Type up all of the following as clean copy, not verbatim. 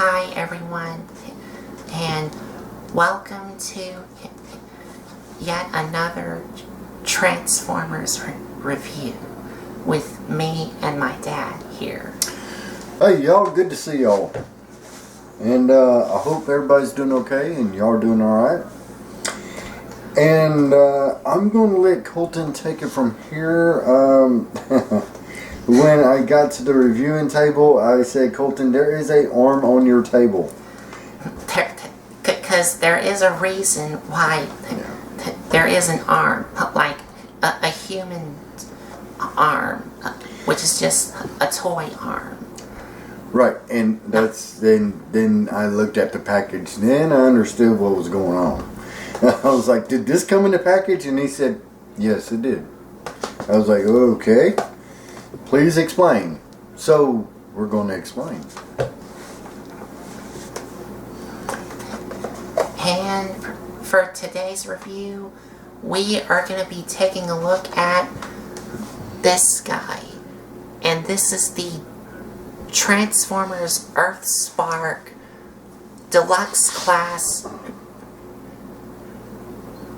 Hi everyone, and welcome to yet another Transformers review with me and my dad here. Hey y'all, good to see y'all. And I hope everybody's doing okay and y'all are doing alright. And I'm going to let Colton take it from here. When I got to the reviewing table, I said, Colton, there is an arm on your table. Because there is a reason why there is an arm, like a human arm, which is just a toy arm. Right, and that's then I looked at the package. Then I understood what was going on. I was like, did this come in the package? And he said, yes, it did. I was like, okay. Please explain. So, we're going to explain. And for today's review, we are going to be taking a look at this guy. And this is the Transformers Earthspark Deluxe Class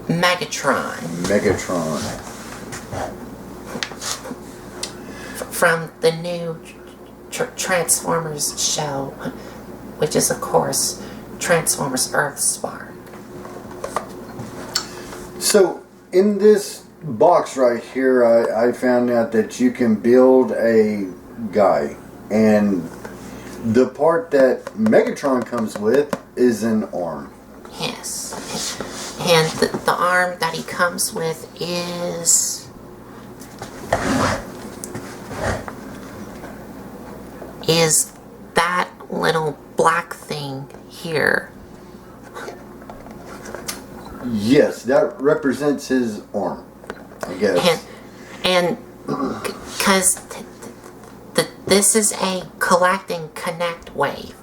Megatron. From the new Transformers show, which is, of course, Transformers Earthspark. So, in this box right here, I found out that you can build a guy. And the part that Megatron comes with is an arm. Yes. And the arm that he comes with is that little black thing here. Yes, that represents his arm, I guess. And because this is a collect and connect wave,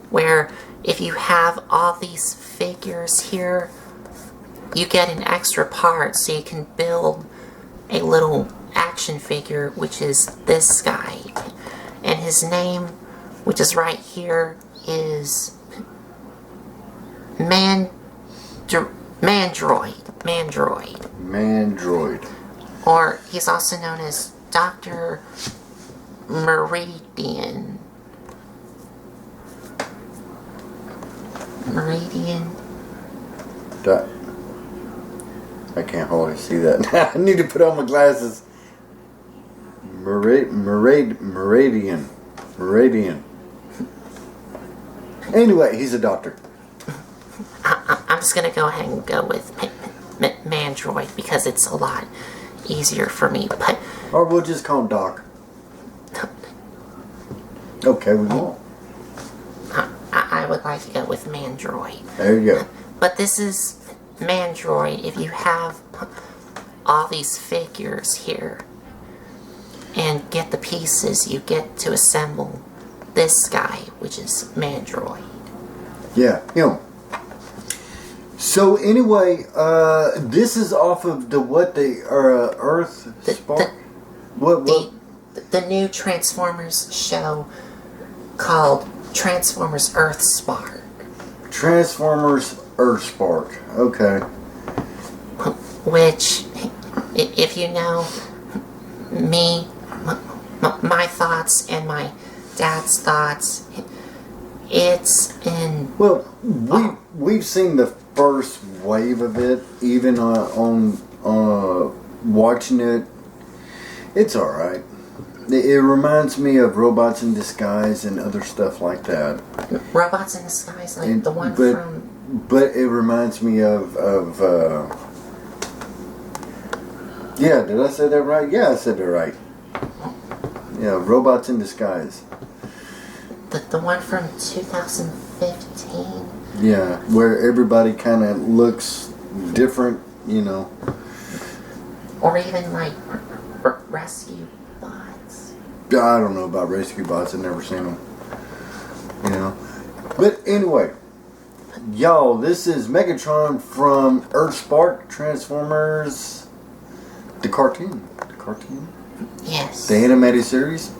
where if you have all these figures here, you get an extra part, so you can build a little action figure, which is this guy. And his name, which is right here, is Mandroid. Or he's also known as Dr. Meridian. I can't hardly see that. I need to put on my glasses. Meridian. Anyway, he's a doctor. I'm just gonna go ahead and go with Mandroid because it's a lot easier for me. But or we'll just call him Doc. Okay, we won't. I would like to go with Mandroid. There you go. But this is Mandroid. If you have all these figures here and get the pieces, you get to assemble this guy, which is Mandroid. Yeah, him. So anyway, this is off of the Earthspark. The new Transformers show called Transformers Earthspark. Transformers Earthspark. Okay. Which, if you know me, my thoughts and my dad's thoughts, it's in... Well, we've seen the first wave of it, even on watching it. It's alright. It reminds me of Robots in Disguise and other stuff like that. Robots in Disguise, like the one from... But it reminds me of yeah, did I say that right? Yeah, I said it right. Yeah, Robots in Disguise. The one from 2015? Yeah, where everybody kind of looks different, you know. Or even like Rescue Bots. I don't know about Rescue Bots. I've never seen them. You know. But anyway, y'all, this is Megatron from Earthspark Transformers, the cartoon. Yes. The animated series.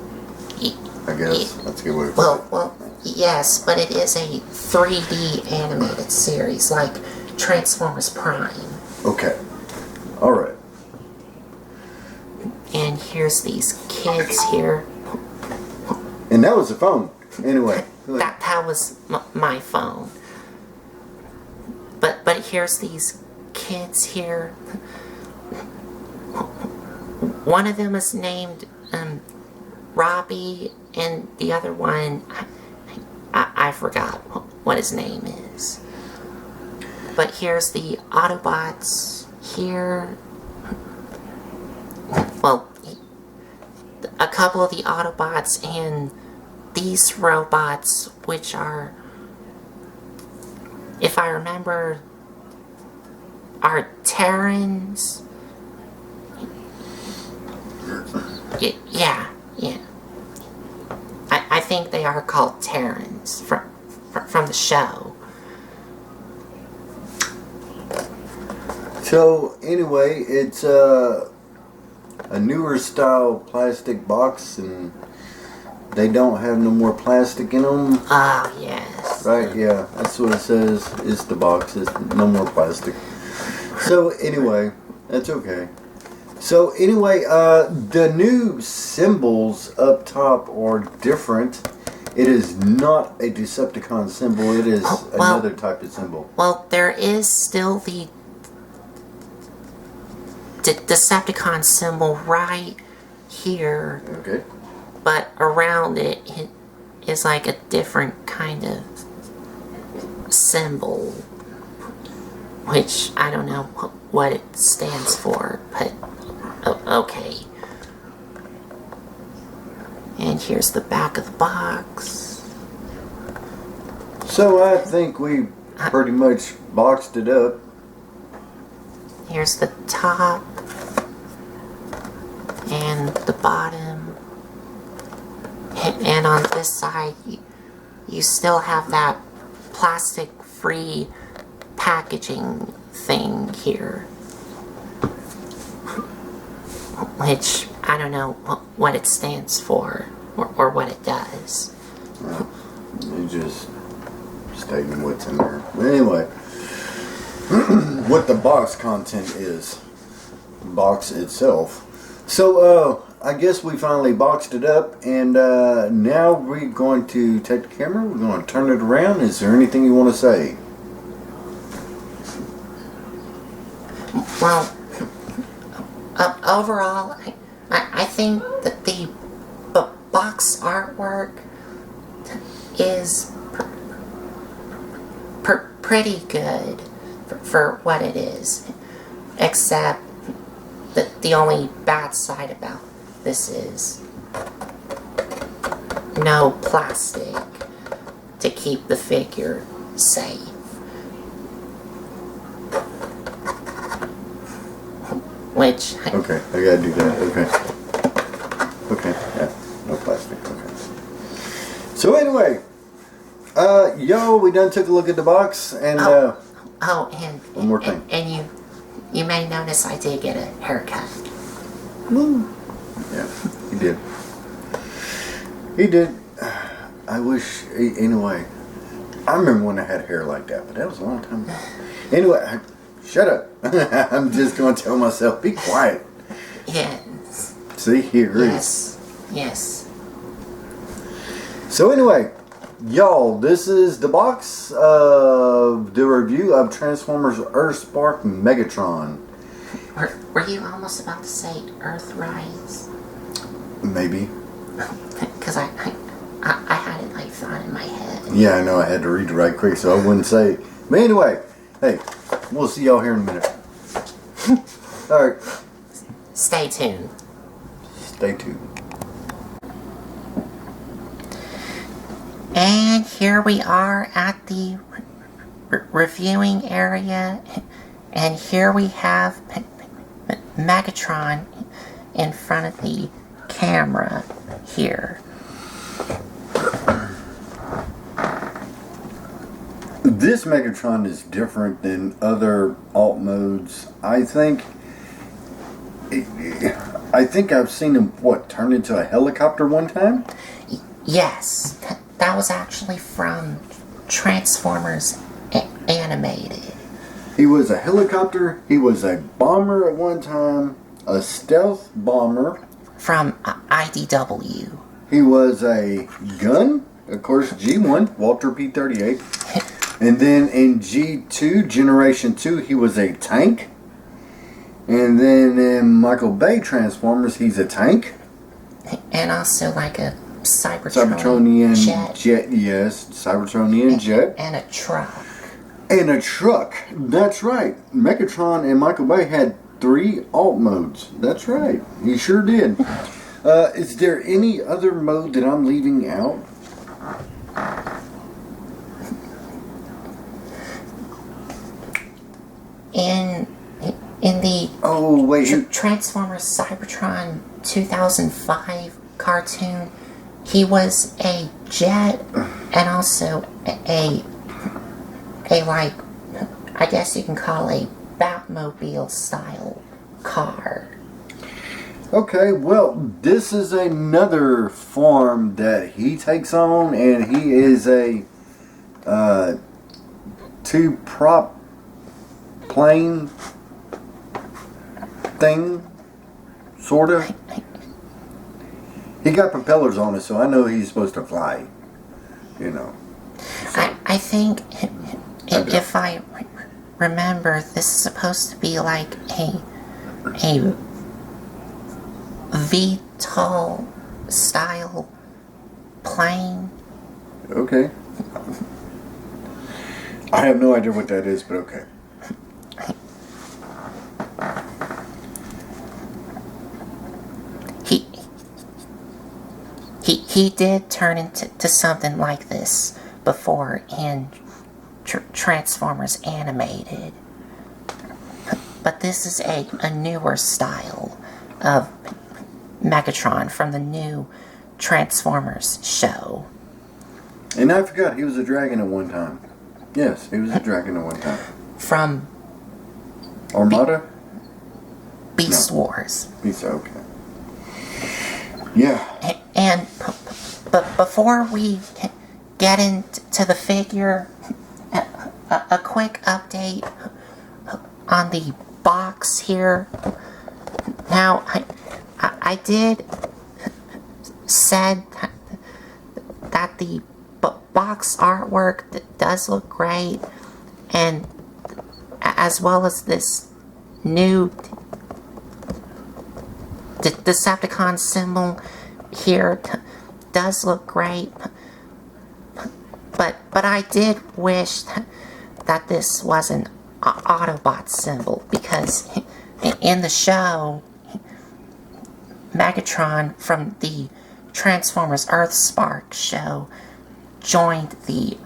I guess that's a good way to put it. Well, Yes, but it is a 3D animated series, like Transformers Prime. Okay. Alright. And here's these kids here. And that was the phone. Anyway. That was my phone. But here's these kids here. One of them is named Robbie, and the other one, I forgot what his name is. But here's the Autobots here. Well, a couple of the Autobots and these robots, which are, if I remember, are Terrans. Yeah. I think they are called Terrans from the show. So, anyway, it's a newer style plastic box, and they don't have no more plastic in them. Ah, yes. Right, yeah, that's what it says. It's the box. It's no more plastic. So, anyway, that's okay. So, anyway, the new symbols up top are different. It is not a Decepticon symbol. It is another type of symbol. Well, there is still the Decepticon symbol right here. Okay. But around it is like a different kind of symbol. Which, I don't know what it stands for, but okay. And here's the back of the box. So I think we pretty much boxed it up. Here's the top and the bottom. And on this side, you still have that plastic-free packaging thing here. Which, I don't know what it stands for or what it does. Well, you just stating what's in there. But anyway, what the box content is. Box itself. So, I guess we finally boxed it up, and now we're going to take the camera, we're going to turn it around. Is there anything you want to say? Well, overall, I think that the box artwork is pretty good for what it is, except that the only bad side about this is no plastic to keep the figure safe. Which... Okay, I gotta do that. Okay, yeah, no plastic. Okay. So anyway, we done took a look at the box, and and one more thing. And you may notice I did get a haircut. Woo. Yeah, he did. He did. I wish. Anyway, I remember when I had hair like that, but that was a long time ago. Anyway. Shut up. I'm just going to tell myself, be quiet. Yes. See, he agrees. Yes. So anyway, y'all, this is the box of the review of Transformers Earthspark Megatron. Were you almost about to say Earthrise? Maybe. Because I had it like thought in my head. Yeah, I know. I had to read it right quick so I wouldn't say it. But anyway, hey, we'll see y'all here in a minute. Alright. Stay tuned. Stay tuned. And here we are at the reviewing area. And here we have Megatron in front of the camera here. This Megatron is different than other alt modes. I think I've seen him, turn into a helicopter one time? Yes. that was actually from Transformers Animated. He was a helicopter. He was a bomber at one time. A stealth bomber. From IDW. He was a gun. Of course, G1, Walter P-38. And then in G2, Generation 2, he was a tank. And then in Michael Bay Transformers, he's a tank. And also like a Cybertronian jet. Yes, Cybertronian jet. And a truck. And a truck. That's right. Megatron and Michael Bay had 3 alt modes. That's right. He sure did. Is there any other mode that I'm leaving out? In the Transformers Cybertron 2005 cartoon, he was a jet and also a like, I guess you can call a Batmobile style car. Okay, well, this is another form that he takes on, and he is a 2-prop plane thing, sort of. He got propellers on it, so I know he's supposed to fly, you know. I think, if I remember, this is supposed to be like a VTOL style plane. Okay. I have no idea what that is, but okay. He did turn into something like this before in Transformers Animated. But this is a newer style of Megatron from the new Transformers show. And I forgot, he was a dragon at one time. Yes, he was a dragon at one time. From Armada? Beast Wars. Beast, okay. Yeah. And but before we get into the figure, a quick update on the box here. Now, I did said that the box artwork does look great, and as well as this new Decepticon symbol here does look great, but I did wish that this was an Autobot symbol, because in the show, Megatron from the Transformers Earthspark show joined the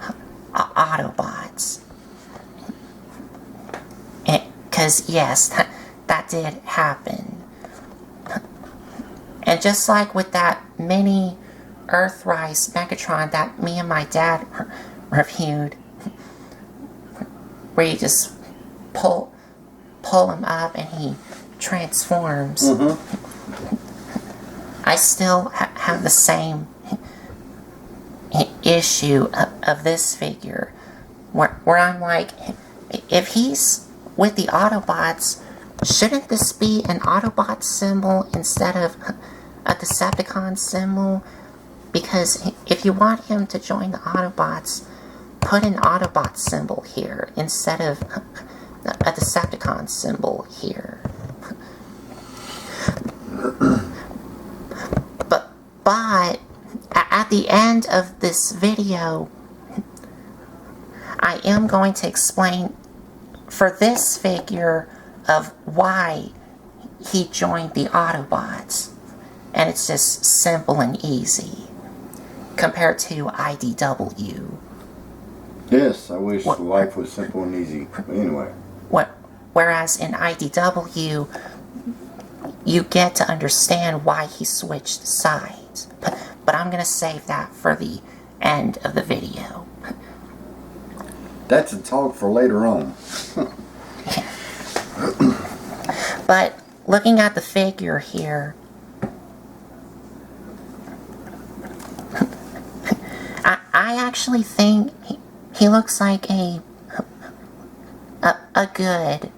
Autobots. Because yes, that did happen. And just like with that mini Earthrise Megatron that me and my dad reviewed, where you just pull him up and he transforms. Mm-hmm. I still have the same issue of this figure, where I'm like, if he's with the Autobots, shouldn't this be an Autobot symbol instead of a Decepticon symbol? Because if you want him to join the Autobots, put an Autobot symbol here instead of a Decepticon symbol here. But at the end of this video, I am going to explain for this figure of why he joined the Autobots. And it's just simple and easy compared to IDW. Yes, I wish life was simple and easy. But anyway. Whereas in IDW, you get to understand why he switched sides. But I'm going to save that for the end of the video. That's a talk for later on. But looking at the figure here, actually think he looks like a good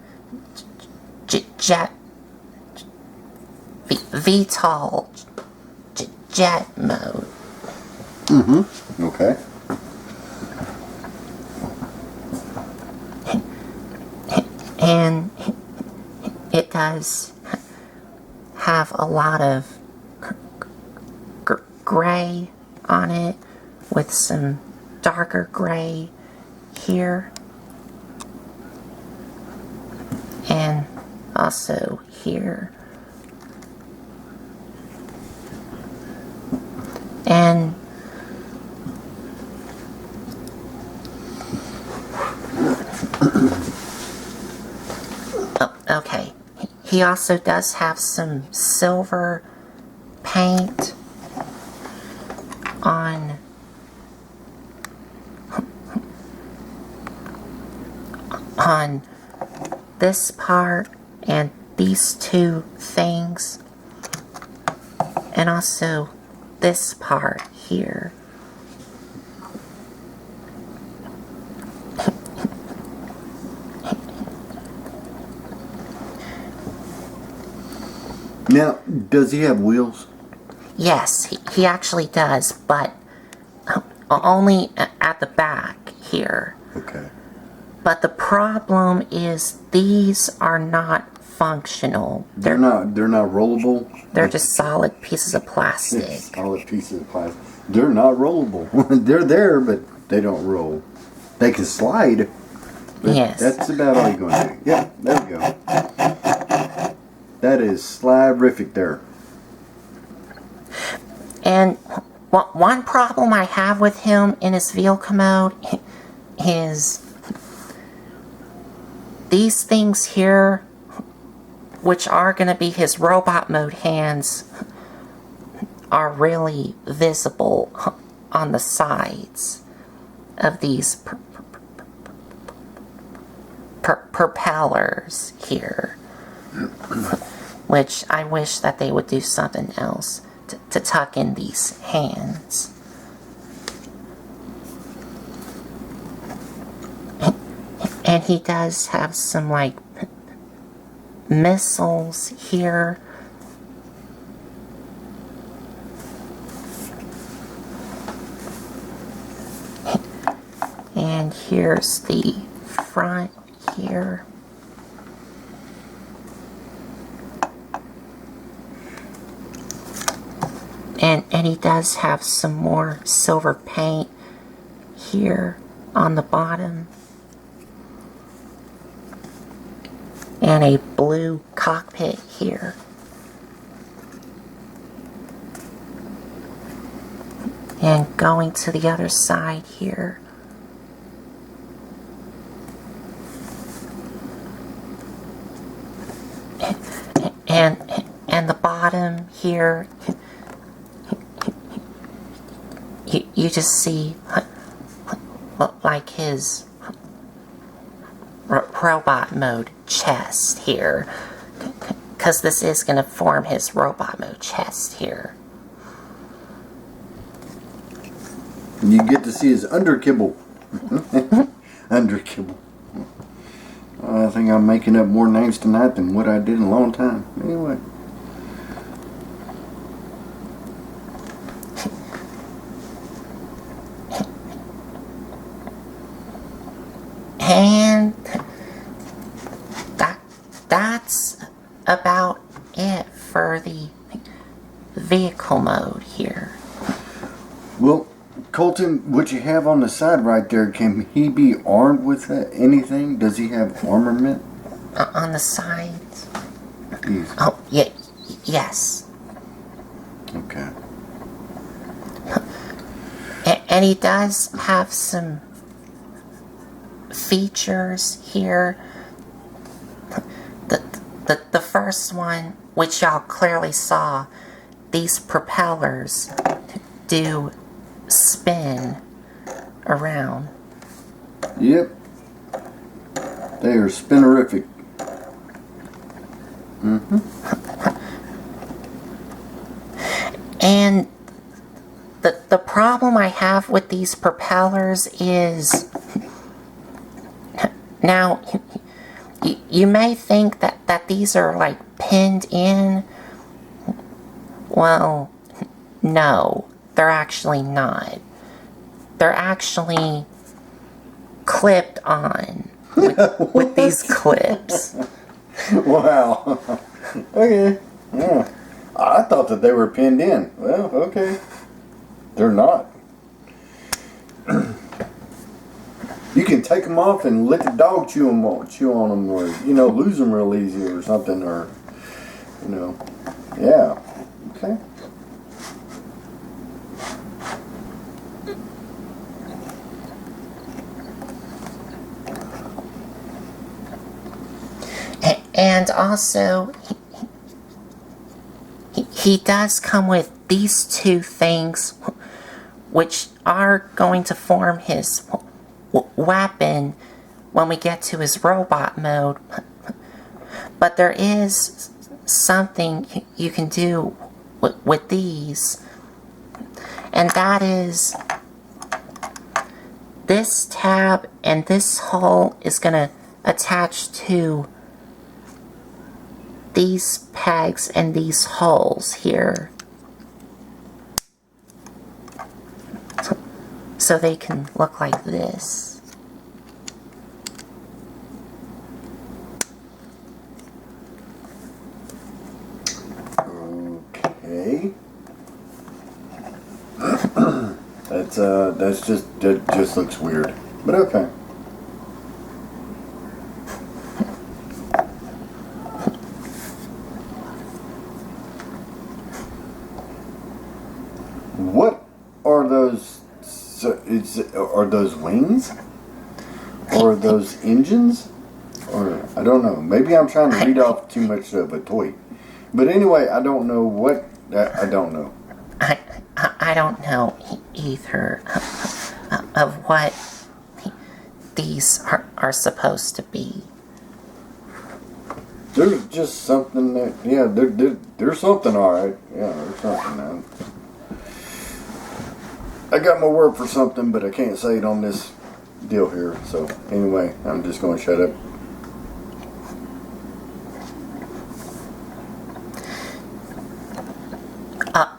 jet VTOL jet mode. Mm-hmm. Okay. And it does have a lot of gray on it with some darker gray here and also here. And okay, he also does have some silver paint on this part and these two things, and also this part here. Now, does he have wheels? Yes, he actually does, but only at the back here. Okay. But the problem is these are not functional. They're not rollable? They're just solid pieces of plastic. Solid pieces of plastic. They're not rollable. They're there, but they don't roll. They can slide. But yes. That's about all you're going to do. Yeah, there we go. That is slide-rific there. And one problem I have with him in his vehicle mode is these things here, which are going to be his robot mode hands, are really visible on the sides of these propellers here, which I wish that they would do something else to tuck in these hands. And he does have some, like, missiles here. And here's the front here. And he does have some more silver paint here on the bottom. And a blue cockpit here. And going to the other side here. And the bottom here, you just see like his robot mode chest here, because this is going to form his robot mode chest here. You get to see his underkibble. Underkibble. I think I'm making up more names tonight than what I did in a long time. Anyway. And that's about it for the vehicle mode here. Well, Colton, what you have on the side right there, can he be armed with anything? Does he have armament? On the sides? Yes. Oh, yeah, yes. Okay. And he does have some features here. The first one, which y'all clearly saw, these propellers do spin around. Yep. They are spinnerific. Mm-hmm. And the the problem I have with these propellers is... Now, you may think that these are like pinned in. Well, no, they're actually not. They're actually clipped on with these clips. Wow. Okay. Yeah. I thought that they were pinned in. Well, okay. They're not. You can take them off and let the dog chew on them, or lose them real easy or something, or yeah. Okay. And also, he does come with these two things, which are going to form his weapon when we get to his robot mode. But there is something you can do with these, and that is this tab and this hole is going to attach to these pegs and these holes here, so they can look like this. Okay. that just looks weird, but okay. What are those? Are those wings? Or are those engines? Or I don't know. Maybe I'm trying to read off too much of a toy. But anyway, I don't know what. I don't know. I don't know either of what these are supposed to be. There's just something that, yeah, there's something, alright. Yeah, there's something, man. I got my word for something, but I can't say it on this deal here. So, anyway, I'm just going to shut up.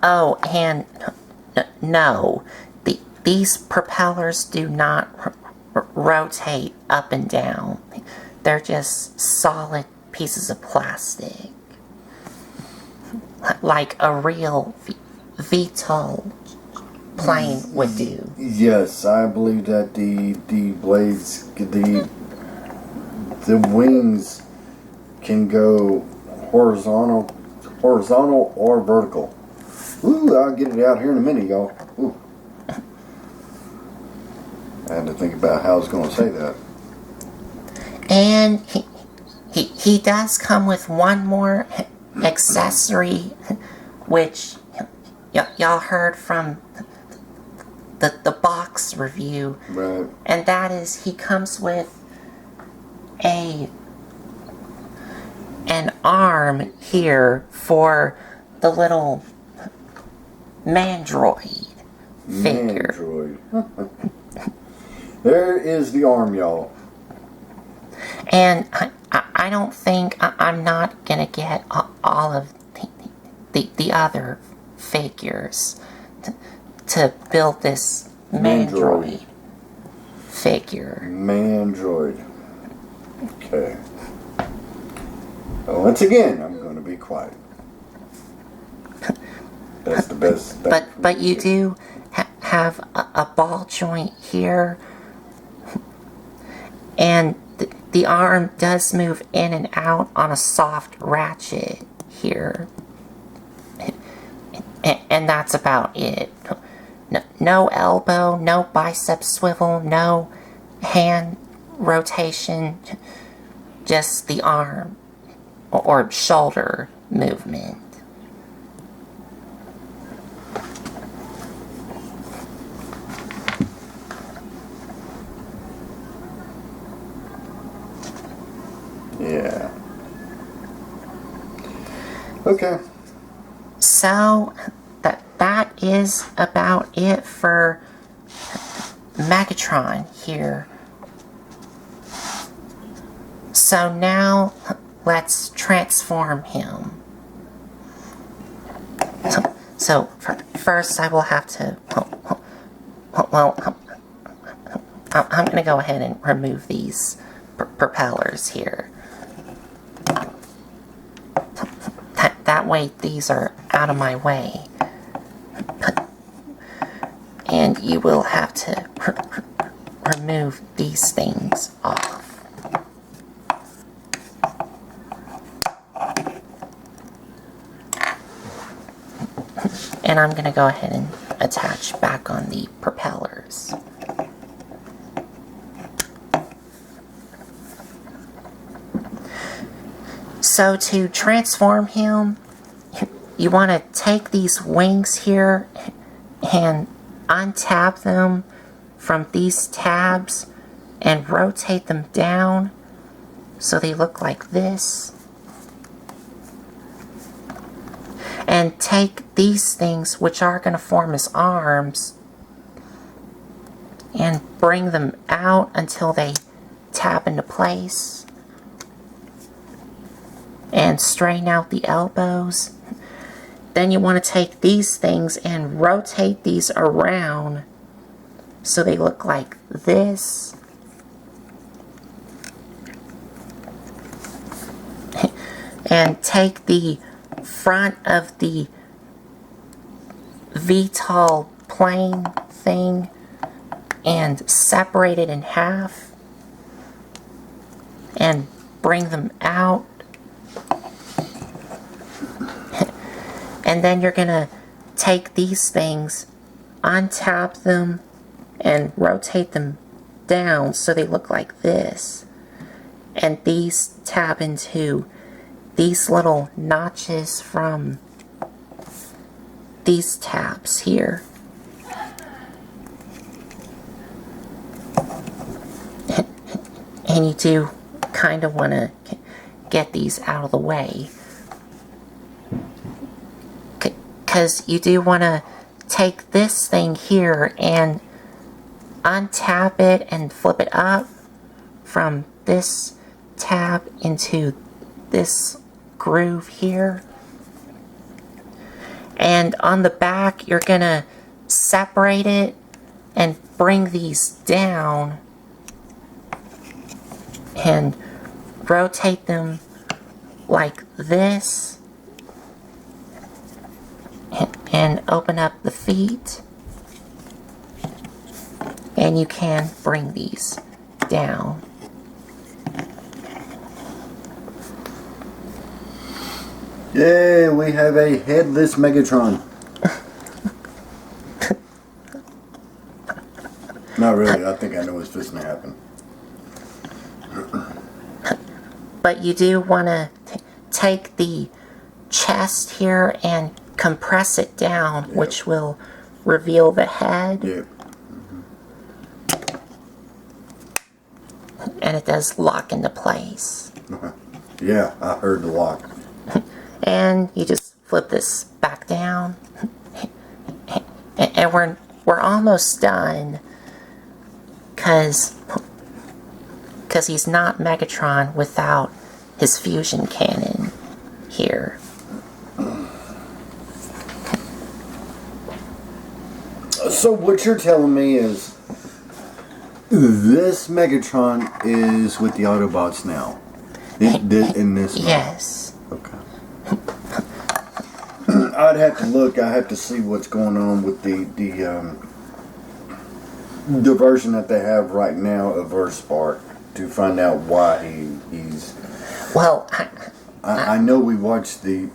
Oh, and no, these propellers do not rotate up and down. They're just solid pieces of plastic, like a real VTOL plane would do. Yes, I believe that the blades, the wings can go horizontal or vertical. Ooh, I'll get it out here in a minute, y'all. Ooh. I had to think about how I was going to say that. And he does come with one more accessory, which y'all heard from the box review. Right. And that is, he comes with an arm here for the little Mandroid figure. Mandroid. There is the arm, y'all. And I don't think I'm not gonna get all of the other figures to build this Mandroid figure. Mandroid. Okay. Well, once again, I'm going to be quiet. That's the best. But you do have a ball joint here, and the arm does move in and out on a soft ratchet here, and that's about it. No elbow, no bicep swivel, no hand rotation, just the arm or shoulder movement. Yeah. Okay. So that is about it for Megatron here. So now let's transform him. So first I will have to, well, I'm going to go ahead and remove these propellers here. That way these are out of my way. And you will have to remove these things off. And I'm going to go ahead and attach back on the propellers. So to transform him, you want to take these wings here and untap them from these tabs and rotate them down so they look like this. And take these things, which are going to form his arms, and bring them out until they tap into place. And straighten out the elbows. Then you want to take these things and rotate these around so they look like this. And take the front of the VTOL plane thing and separate it in half and bring them out. And then you're going to take these things, untap them, and rotate them down so they look like this. And these tap into these little notches from these tabs here. And you do kind of want to get these out of the way. Because you do want to take this thing here and untap it and flip it up from this tab into this groove here. And on the back, you're going to separate it and bring these down and rotate them like this. And open up the feet, and you can bring these down. Yay, we have a headless Megatron. Not really, I think I know what's supposed to happen. But you do want to take the chest here and compress it down, yep, which will reveal the head. Yep. And it does lock into place. Yeah, I heard the lock. And you just flip this back down. And we're almost done. Because he's not Megatron without his fusion cannon here. So what you're telling me is this Megatron is with the Autobots now. In this yes. Okay. I'd have to look. I have to see what's going on with the version that they have right now of Earthspark to find out why he's. Well, I know we watched the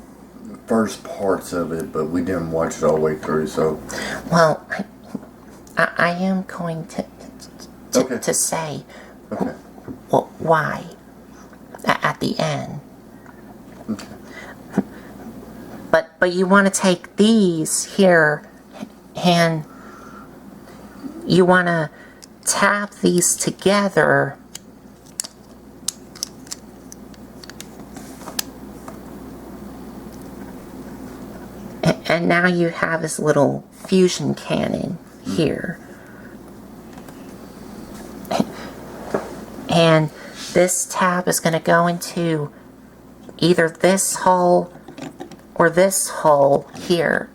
first parts of it, but we didn't watch it all the way through. So. Well, I am going to say, okay, well, why at the end. Okay. But you want to take these here and you want to tap these together and now you have his little fusion cannon here. And this tab is going to go into either this hole or this hole here.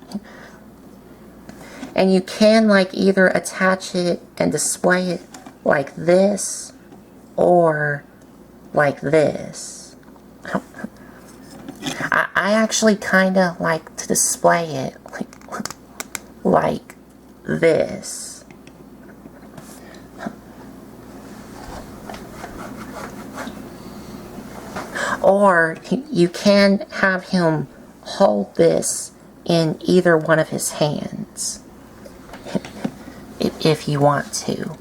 And you can like either attach it and display it like this or like this. I actually kind of like to display it like this. Or you can have him hold this in either one of his hands if you want to.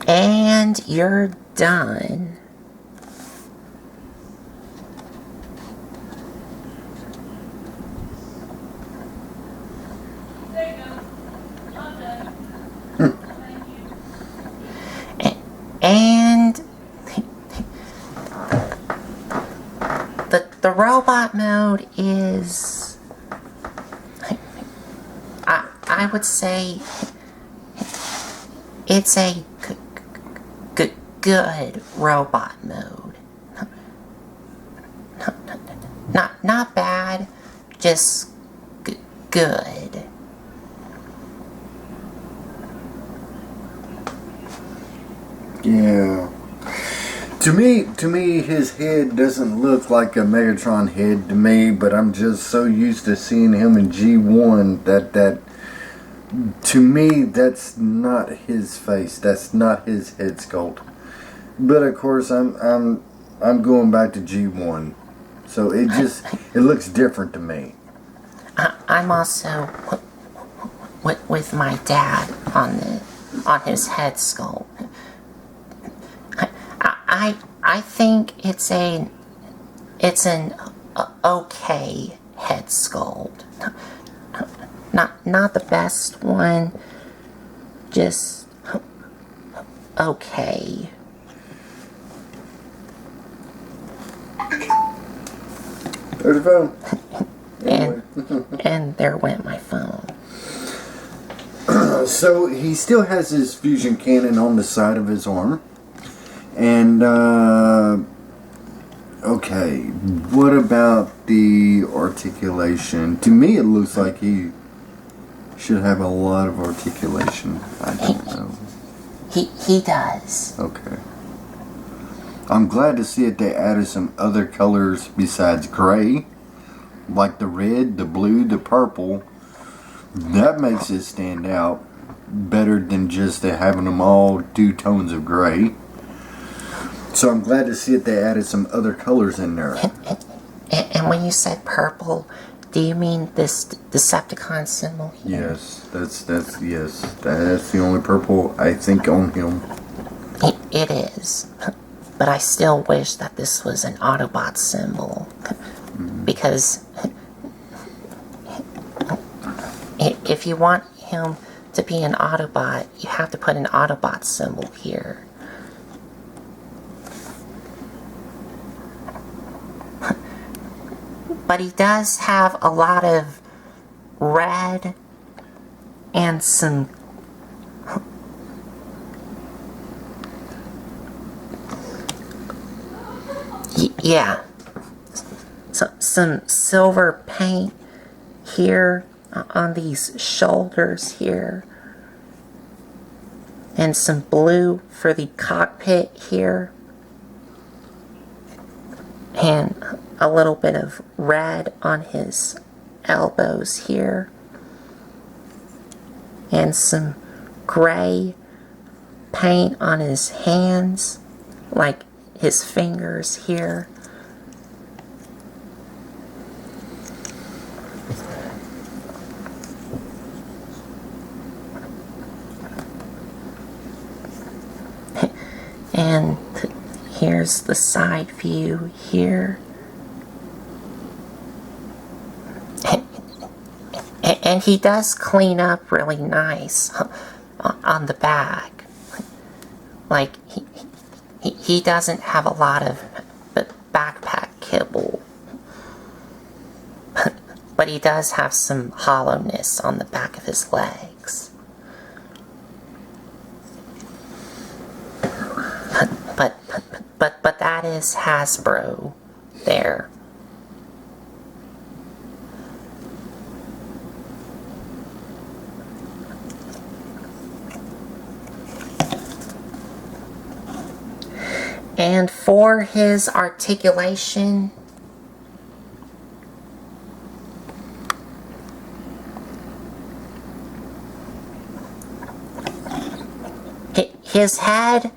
And you're done. There you go. I'm done. Thank you. And the robot mode is, I would say, it's a good robot mode. Not bad, just good. Yeah. To me, his head doesn't look like a Megatron head to me, but I'm just so used to seeing him in G1 that to me, that's not his face. That's not his head sculpt. But of course, I'm going back to G1, so it looks different to me. I'm also with my dad on his head sculpt. I think it's an okay head sculpt. Not the best one, just okay. There's a phone. And there went my phone. So he still has his fusion cannon on the side of his arm. And, okay, what about the articulation? To me, it looks like he should have a lot of articulation. I don't know. He does. Okay. I'm glad to see that they added some other colors besides gray. Like the red, the blue, the purple. That makes it stand out better than just having them all 2 tones of gray. So I'm glad to see that they added some other colors in there. And when you said purple, do you mean this Decepticon symbol here? Yes, that's the only purple I think on him. It is. But I still wish that this was an Autobot symbol. Because if you want him to be an Autobot, you have to put an Autobot symbol here. But he does have a lot of red and some yeah, so, some silver paint here on these shoulders here, and some blue for the cockpit here, and a little bit of red on his elbows here, and some gray paint on his hands, like his fingers here. And here's the side view here. And he does clean up really nice on the back. Like, he doesn't have a lot of backpack kibble. But he does have some hollowness on the back of his legs. But that is Hasbro there. And for his articulation, his head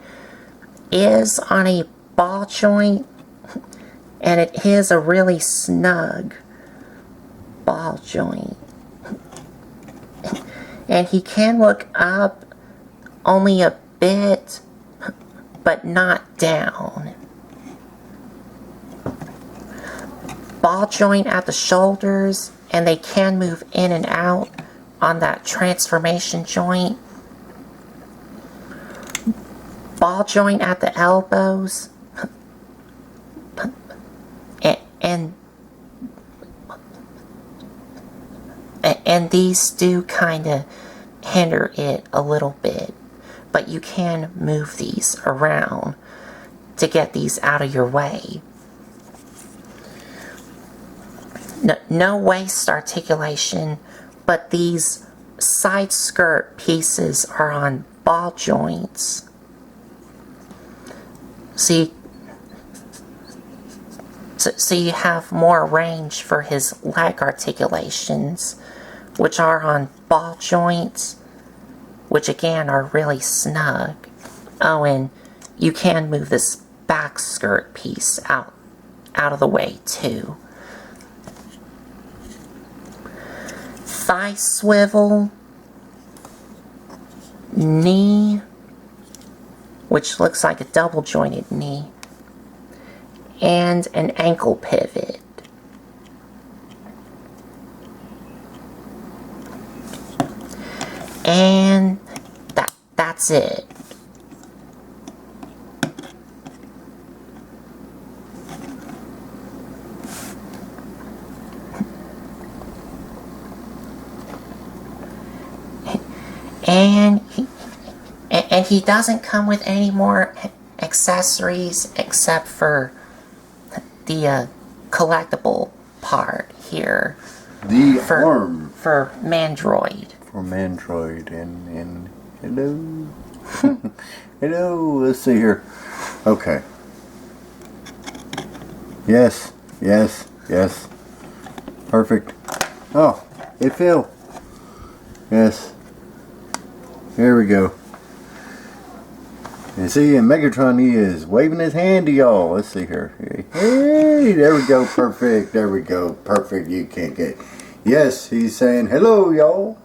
is on a ball joint, and it is a really snug ball joint. And he can look up only a bit, but not down. Ball joint at the shoulders, and they can move in and out on that transformation joint. Ball joint at the elbows, and these do kind of hinder it a little bit, but you can move these around to get these out of your way. No waist articulation, but these side skirt pieces are on ball joints. So you have more range for his leg articulations, which are on ball joints, which again are really snug. Oh, and you can move this back skirt piece out of the way too. Thigh swivel, knee, which looks like a double jointed knee, and an ankle pivot. And that's it. And he doesn't come with any more accessories except for the collectible part here. The arm. For Mandroid. For Mandroid. And hello. Hello. Let's see here. Okay. Yes. Perfect. Oh, it fell. Yes. There we go. And see, in Megatron, he is waving his hand to y'all. Let's see here. Hey, there we go. Perfect. There we go. Perfect. You can't get. Yes, he's saying hello, y'all.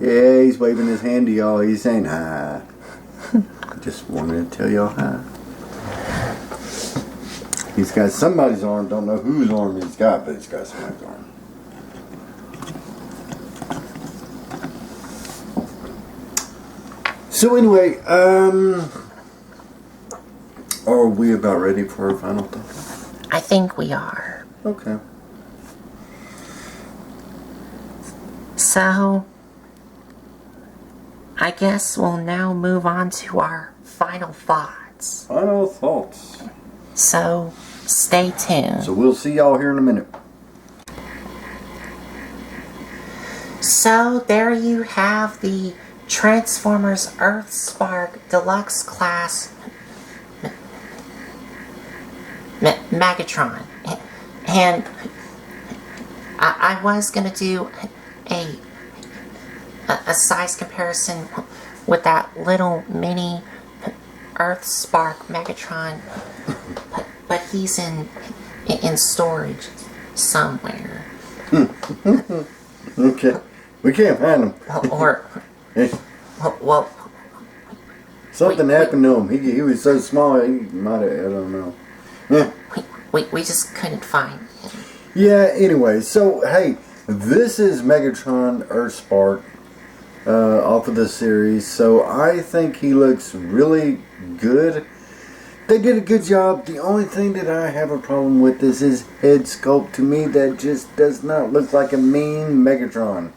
Yeah, he's waving his hand to y'all. He's saying hi. Just wanted to tell y'all hi. He's got somebody's arm. Don't know whose arm he's got, but he's got somebody's arm. So anyway, are we about ready for our final thought? I think we are. Okay. So, I guess we'll now move on to our final thoughts. Final thoughts. So, stay tuned. So we'll see y'all here in a minute. So, there you have the Transformers Earthspark Deluxe Class Megatron. And I was going to do a size comparison with that little mini Earthspark Megatron, but he's in storage somewhere. Okay. We can't find him. Or well, something happened to him. He was so small, he might have, I don't know. Yeah. we just couldn't find him. Yeah, anyway, so, hey, this is Megatron Earthspark off of the series. So I think he looks really good. They did a good job. The only thing that I have a problem with is his head sculpt. To me, that just does not look like a mean Megatron.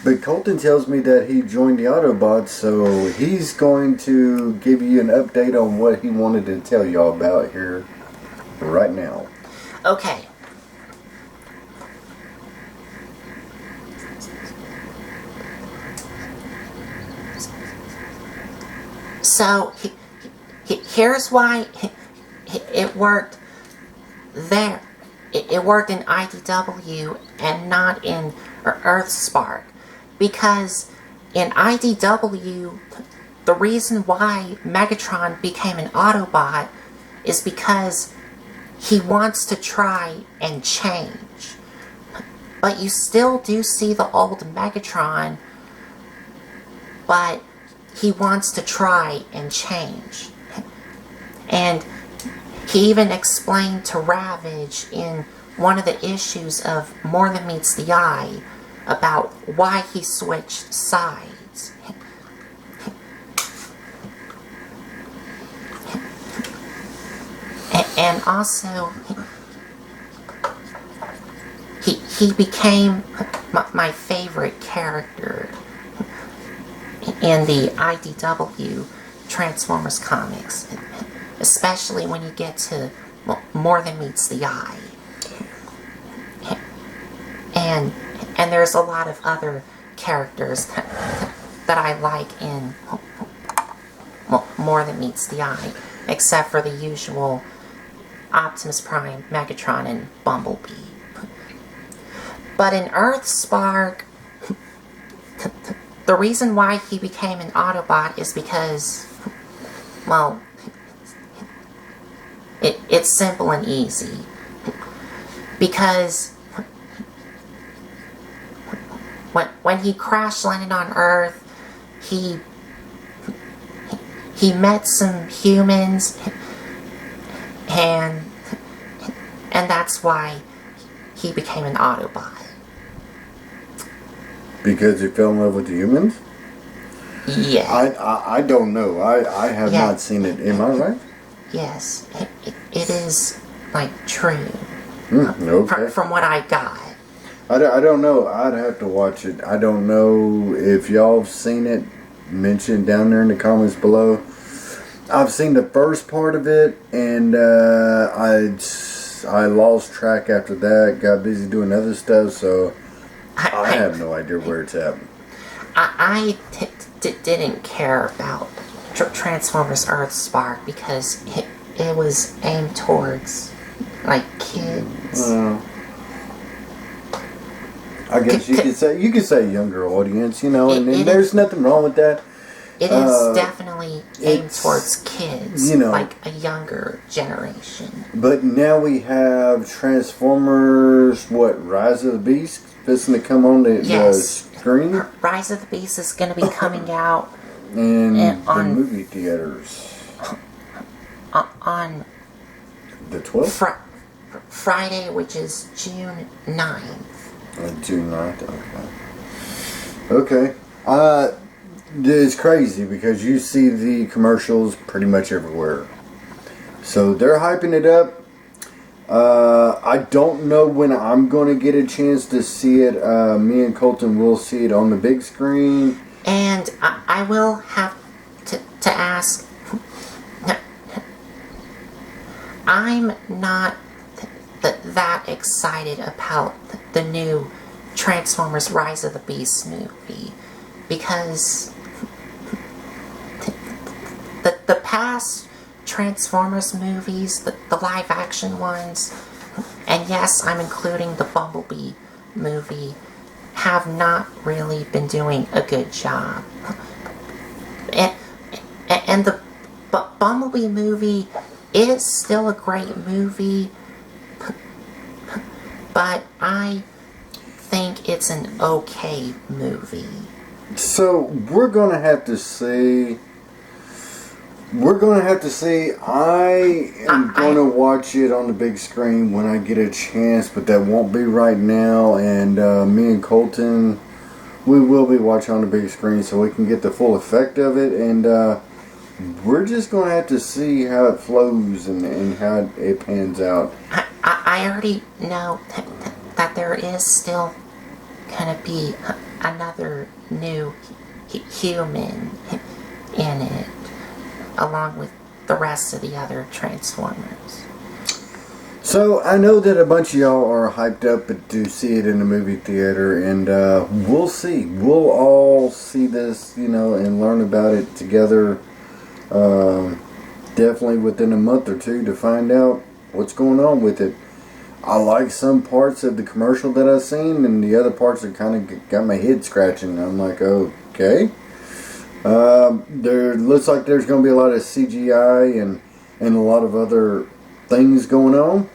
But Colton tells me that he joined the Autobots, so he's going to give you an update on what he wanted to tell y'all about here right now. Okay. So, here's why it worked there. It worked in IDW and not in Earthspark. Because in IDW, the reason why Megatron became an Autobot is because he wants to try and change. But you still do see the old Megatron, but he wants to try and change. And he even explained to Ravage in one of the issues of More Than Meets the Eye about why he switched sides. And also, he became my favorite character in the IDW Transformers comics, especially when you get to More Than Meets the Eye. And there's a lot of other characters that I like in More Than Meets the Eye, except for the usual Optimus Prime, Megatron, and Bumblebee. But in Earthspark, the reason why he became an Autobot is because, well, it's simple and easy. Because when he crash landed on Earth, he met some humans, and that's why he became an Autobot. Because he fell in love with the humans? Yeah. I don't know. I have not seen it. Am I right? Yes. It is, like, true. Okay. From what I got. I don't know. I'd have to watch it. I don't know if y'all have seen it. Mention down there in the comments below. I've seen the first part of it, and I lost track after that. Got busy doing other stuff, so I have no idea where it's at. I didn't care about Transformers Earthspark because it was aimed towards, like, kids. I guess you could say younger audience, and there's nothing wrong with that. It is definitely aimed towards kids, like a younger generation. But now we have Transformers, Rise of the Beast, fixing to come on the screen? Rise of the Beast is going to be coming out in the movie theaters. On the 12th? Friday, which is June 9th. June 9th, okay. It's crazy because you see the commercials pretty much everywhere. So they're hyping it up. I don't know when I'm going to get a chance to see it. Me and Colton will see it on the big screen. And I will have to ask, I'm not that excited about the new Transformers Rise of the Beast movie, because the past Transformers movies, the live action ones, and yes, I'm including the Bumblebee movie, have not really been doing a good job. And the Bumblebee movie is still a great movie, but I think it's an okay movie. So we're gonna have to see. I am gonna watch it on the big screen when I get a chance, but that won't be right now. And me and Colton we will be watching on the big screen so we can get the full effect of it, and we're just going to have to see how it flows and how it pans out. I already know that there is still going to be another new human in it, along with the rest of the other Transformers. So I know that a bunch of y'all are hyped up to see it in the movie theater, and we'll see. We'll all see this, and learn about it together. Definitely within a month or two to find out what's going on with it. I like some parts of the commercial that I've seen, and the other parts are kind of got my head scratching. I'm like, okay. There looks like there's going to be a lot of CGI and a lot of other things going on.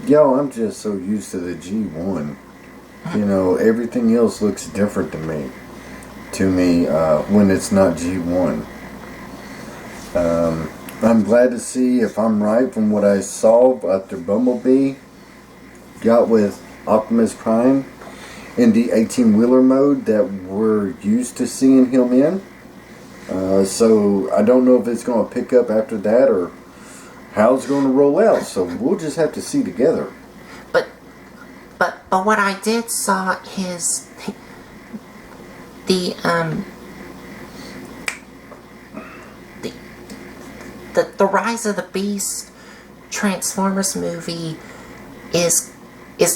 Yo, I'm just so used to the G1. Everything else looks different to me when it's not G1. I'm glad to see if I'm right from what I saw after Bumblebee got with Optimus Prime in the 18-wheeler mode that we're used to seeing him in. So I don't know if it's going to pick up after that or how it's going to roll out. So we'll just have to see together. But what I did saw is the Rise of the Beast Transformers movie is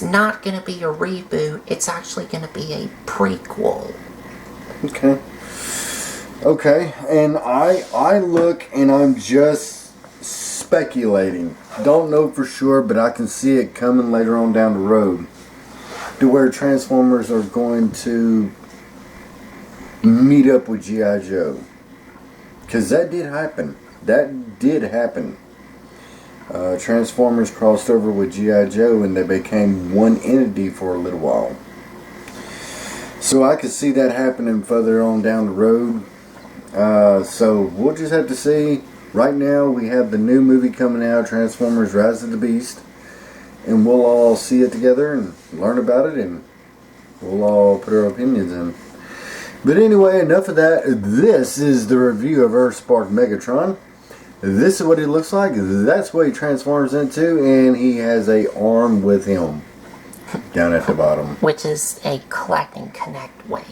not going to be a reboot. It's actually going to be a prequel. Okay, and I look and I'm just speculating. Don't know for sure, but I can see it coming later on down the road to where Transformers are going to meet up with G.I. Joe. Because that did happen. Transformers crossed over with G.I. Joe and they became one entity for a little while. So I could see that happening further on down the road. So we'll just have to see. Right now we have the new movie coming out, Transformers Rise of the Beast. And we'll all see it together and learn about it, and we'll all put our opinions in. But anyway, enough of that. This is the review of Earthspark Megatron. This is what he looks like. That's what he transforms into, and he has a arm with him down at the bottom. Which is a collect and connect wave.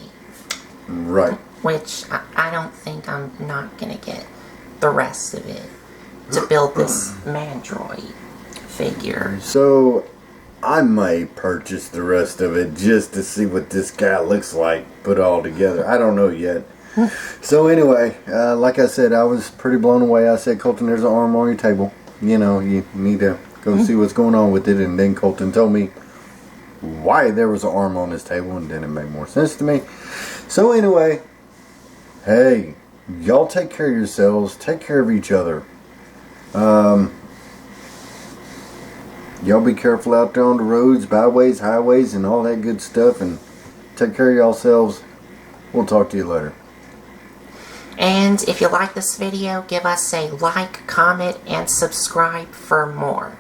Right. Which I don't think I'm not going to get the rest of it to build this Mandroid figure. So I may purchase the rest of it just to see what this guy looks like put all together. I don't know yet. So anyway, like I said, I was pretty blown away. I said, Colton, there's an arm on your table. You need to go see what's going on with it. And then Colton told me why there was an arm on his table, and then it made more sense to me. So anyway, hey, y'all take care of yourselves. Take care of each other. Y'all be careful out there on the roads, byways, highways, and all that good stuff. And take care of yourselves. We'll talk to you later. And if you like this video, give us a like, comment, and subscribe for more.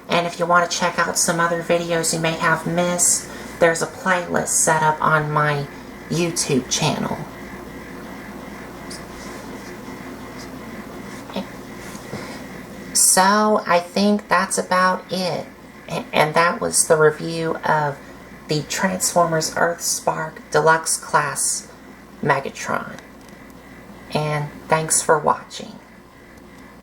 And if you want to check out some other videos you may have missed, there's a playlist set up on my YouTube channel. So, I think that's about it. And that was the review of the Transformers Earthspark Deluxe Class Megatron. And thanks for watching.